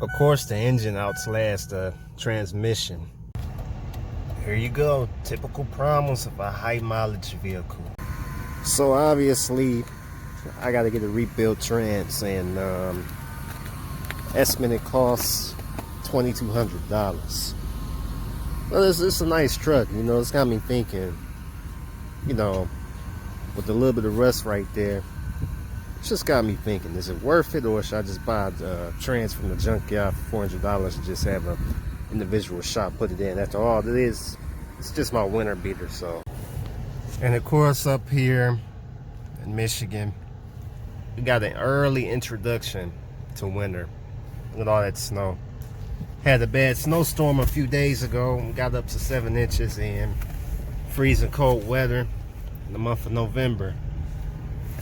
Of course, the engine outlasts the transmission. Here you go, typical problems of a high mileage vehicle. So obviously, I got to get a rebuilt trans, and estimated costs $2,200. Well, it's a nice truck, you know. It's got me thinking, you know, with a little bit of rust right there. It's just got me thinking, is it worth it, or should I just buy the trans from the junkyard for $400 and just have an individual shop put it in? After all, it's just my winter beater. So, and of course, up here in Michigan, we got an early introduction to winter with all that snow. Had a bad snowstorm a few days ago. We got up to 7 inches in freezing cold weather in the month of November.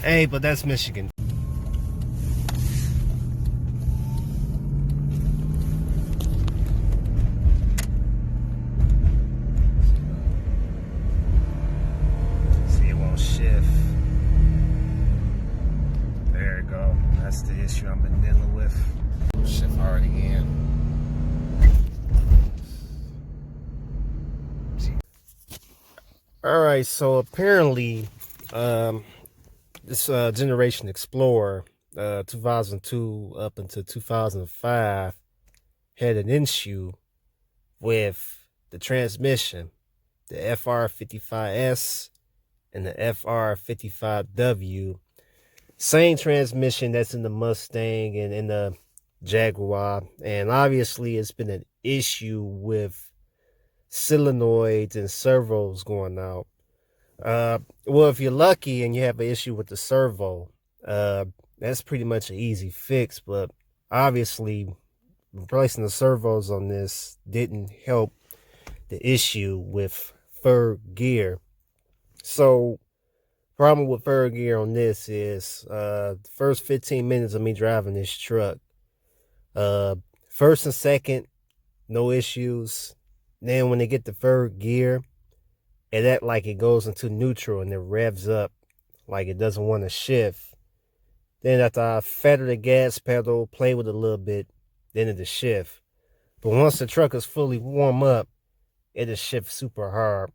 Hey, but that's Michigan. See, it won't shift. There you go. That's the issue I've been dealing with. Shift hard again. All right, so apparently, this Generation Explorer, 2002 up until 2005, had an issue with the transmission, the FR55S and the FR55W. Same transmission that's in the Mustang and in the Jaguar. And obviously, it's been an issue with solenoids and servos going out. Well, if you're lucky and you have an issue with the servo, that's pretty much an easy fix. But obviously, replacing the servos on this didn't help the issue with third gear. So, problem with third gear on this is the first 15 minutes of me driving this truck, first and second, no issues. Then when they get the third gear, it act like it goes into neutral and it revs up like it doesn't want to shift. Then after I feather the gas pedal, play with it a little bit, then it'll shift. But once the truck is fully warm up, it'll shift super hard.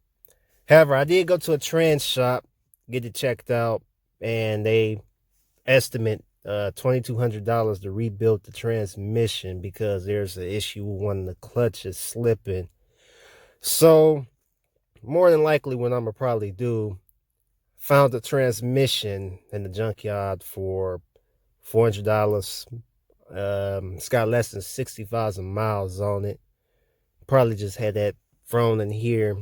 However, I did go to a trans shop, get it checked out, and they estimate $2,200 to rebuild the transmission because there's an issue with one of the clutches slipping. So, more than likely what I'm going to probably do, found the transmission in the junkyard for $400. It's got less than 60,000 miles on it. Probably just had that thrown in here,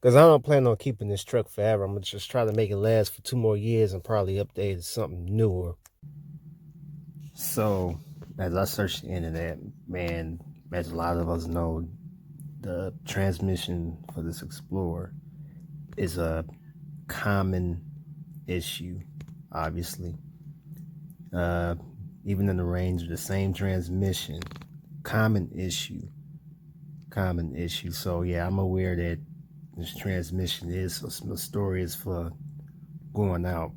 because I don't plan on keeping this truck forever. I'm going to just try to make it last for 2 more years and probably update it to something newer. So, as I searched the internet, man, as a lot of us know, the transmission for this Explorer is a common issue, obviously. Even in the range of the same transmission, common issue. So yeah, I'm aware that this transmission is, so the story is for going out.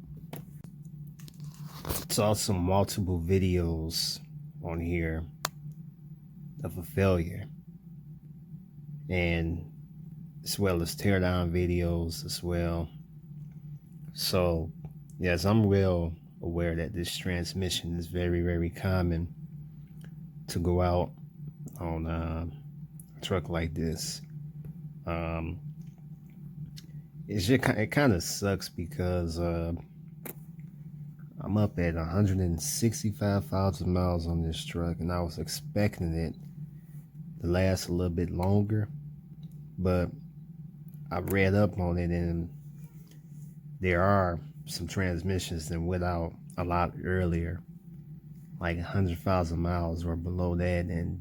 Saw some multiple videos on here of a failure, and as well as teardown videos as well. So yes, I'm well aware that this transmission is very, very common to go out on a truck like this. It kind of sucks because I'm up at 165,000 miles on this truck, and I was expecting it to last a little bit longer, but I read up on it, and there are some transmissions that went out a lot earlier, like 100,000 miles or below that, and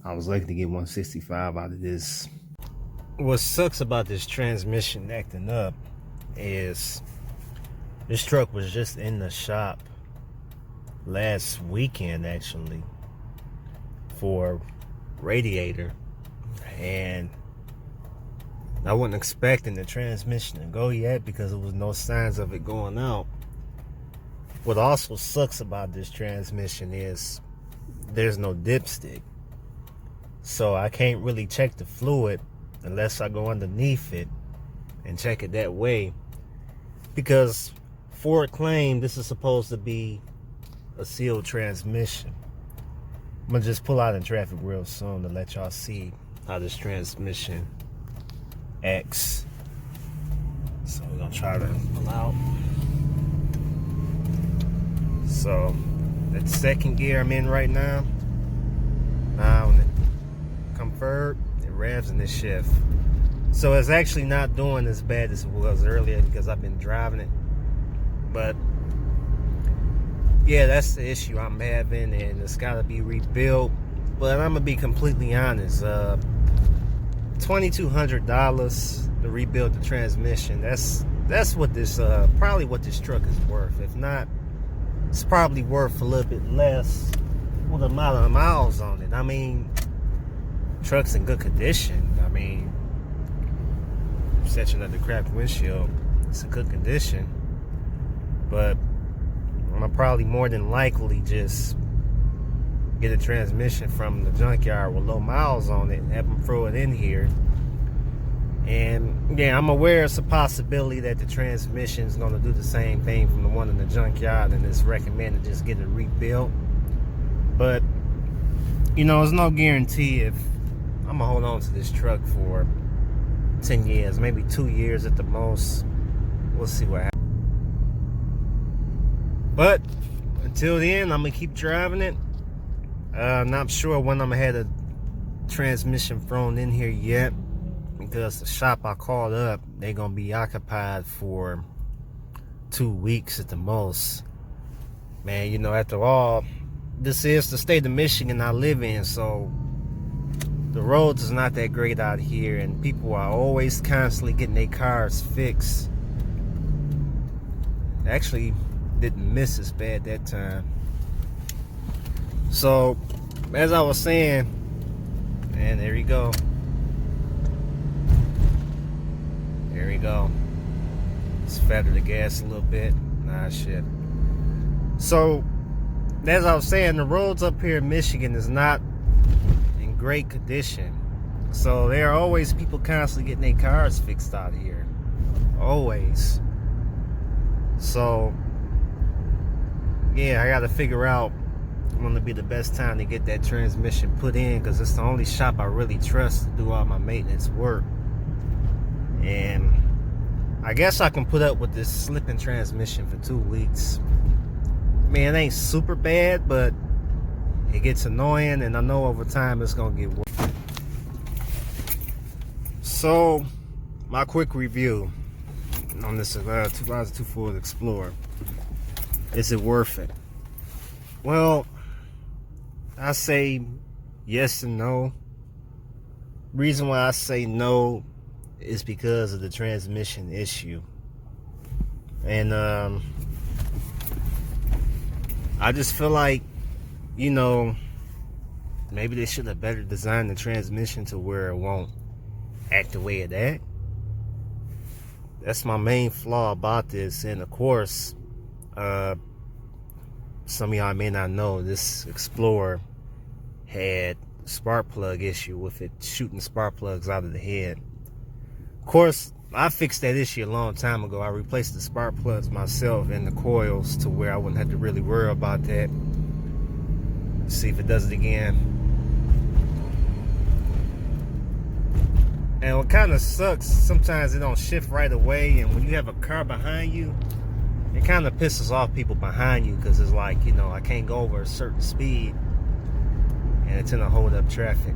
I was lucky to get 165 out of this. What sucks about this transmission acting up is this truck was just in the shop last weekend, actually, for radiator, and I wasn't expecting the transmission to go yet because there was no signs of it going out. What also sucks about this transmission is there's no dipstick. So I can't really check the fluid unless I go underneath it and check it that way. Because Ford claimed this is supposed to be a sealed transmission. I'm gonna just pull out in traffic real soon to let y'all see how this transmission acts. So we're gonna try to pull out. So that's second gear I'm in right now. Now when it come forward, it revs and it shifts. So it's actually not doing as bad as it was earlier because I've been driving it. But yeah, that's the issue I'm having, and it's got to be rebuilt. But I'm gonna be completely honest, $2,200 to rebuild the transmission. That's what this probably what this truck is worth. If not, it's probably worth a little bit less with the amount of miles on it. I mean, truck's in good condition. I mean, exception of the cracked windshield, it's in good condition. But I'm gonna probably more than likely just get a transmission from the junkyard with low miles on it and have them throw it in here. And yeah, I'm aware it's a possibility that the transmission is going to do the same thing from the one in the junkyard, and it's recommended just get it rebuilt. But you know, there's no guarantee if I'm gonna hold on to this truck for 10 years, maybe 2 years at the most. We'll see what happens. But until then, I'm gonna keep driving it. Not sure when I'm gonna have the transmission thrown in here yet, because the shop I called up, they're gonna be occupied for 2 weeks at the most. Man, you know, after all, this is the state of Michigan I live in, so the roads is not that great out here, and people are always constantly getting their cars fixed. Actually, didn't miss as bad that time. So, as I was saying, and there you go. There we go. Let's feather the gas a little bit. Nah, shit. So, as I was saying, the roads up here in Michigan is not in great condition. So, there are always people constantly getting their cars fixed out here. Always. So, yeah, I gotta figure out when to be the best time to get that transmission put in, because it's the only shop I really trust to do all my maintenance work. And I guess I can put up with this slipping transmission for 2 weeks. Man, it ain't super bad, but it gets annoying, and I know over time it's gonna get worse. So, my quick review on this 2002 Ford Explorer. Is it worth it? Well, I say yes and no. Reason why I say no is because of the transmission issue. And I just feel like, you know, maybe they should have better designed the transmission to where it won't act the way it acts. That's my main flaw about this. And of course, some of y'all may not know, this Explorer had spark plug issue with it shooting spark plugs out of the head. Of course, I fixed that issue a long time ago. I replaced the spark plugs myself and the coils to where I wouldn't have to really worry about that. See if it does it again. And what kind of sucks, sometimes it don't shift right away, and when you have a car behind you, it kind of pisses off people behind you, because it's like, you know, I can't go over a certain speed and it's gonna hold up traffic.